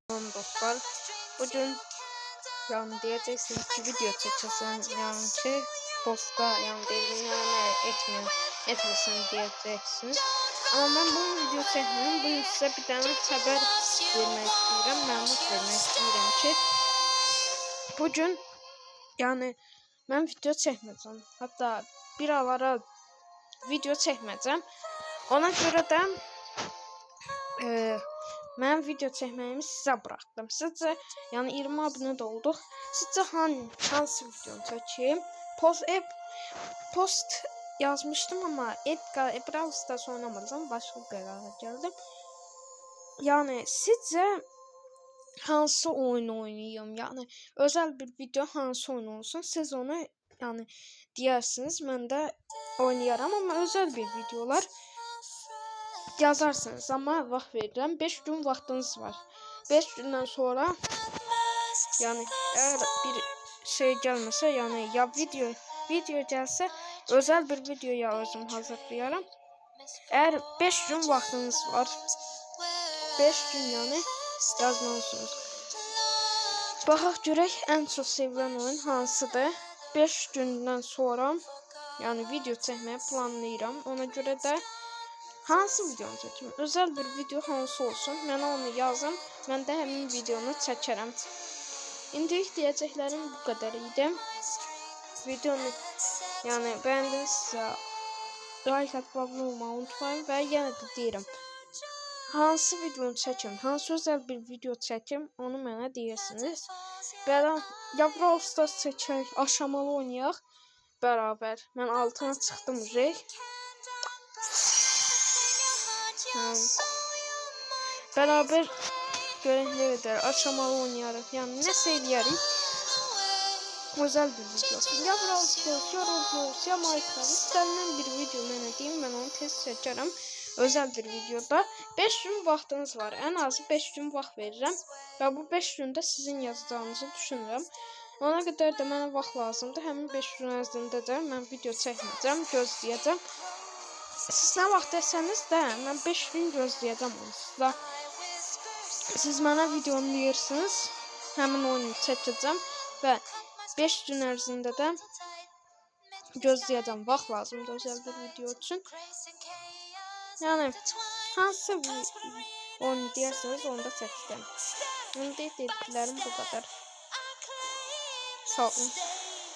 Tamam dostlar, bugün yani diyeceksiniz ki video çekeceğiz yani ki posta yani dediğini etmesin diyeceksiniz. Ama ben bu video çekmiyorum. Bugün size bir tane haber vermek istiyorum. Məlumat vermek istiyorum ki bugün yani ben video çekmeyeceğim. Hatta bir ara video çekmeyeceğim. Ona göre de mən video çəkməyimi sizə buraxdım. Sizcə, yəni 20 abunə də olduq. Sizcə hansı videonu çəkeyim? Post yazmışdım amma Brawl Stars oynamadım. Başqa qərara gəldim. Yəni sizcə hansı oyun oynayım? Yəni özəl bir video hansı oyun olsun? Siz onu yəni deyirsiniz. Mən də oynayaram amma özəl bir videolar yazarsınız ama vaxt verirəm. 5 gün vaxtınız var. 5 gündən sonra yani eğer bir şey gəlməsə, yani ya video gəlsə özel bir videoya özüm hazırlayaram. Eğer 5 gün vaxtınız var. 5 gün yani yazmalısınız. Baxaq görək ən çox sevilən oyun hansıdır? 5 gündən sonra yani video çəkməyi planlayıram. Ona görə də hansı videonu çəkeyim? Özel bir video hansı olsun? Mənə onu yazın. Mən də həmin videonu çəkərəm. İndilik deyəcəklərim bu qədər idi. Videonu yəni bəyəndinizsə like atıb abunə olmağı unutmayın və yenə də deyirəm. Hansı videonu çəkim? Hansı özel bir video çəkim? Onu mənə deyirsiniz. Belə ya Brawl Stars çəkək, aşamalı oynayaq bərabər. Mən altına çıxdım Rey. Beraber görevler eder, aşamalı oynayarıq, yani nəsə eləyərik. Özel bir video olsun. Ya Brawl Stars, ya Roblox, ya Minecraft, istənilən bir video mənə deyin, mən onu tez çəkərəm. Özel bir videoda 5 gün vaxtınız var, ən azı 5 gün vaxt verirəm və bu 5 gündə sizin yazacağınızı düşünürəm. Ona qədər də mənə vaxt lazımdır, həmin 5 gün ərzində də mən video çəkməyəcəm, gözləyəcəm. Siz nə vaxt desəniz də mən 5 gün gözləyəcəm onu. Siz mənə videonu deyirsiniz, həmin oyunu çəkəcəm və 5 gün ərzində də gözləyəcəm. Vaxt lazımdır özel bir video üçün. Yəni hansı oyunu deyirsiniz, onu da çəkəcəm. Onu dediklərim bu qədər. Sağ olun.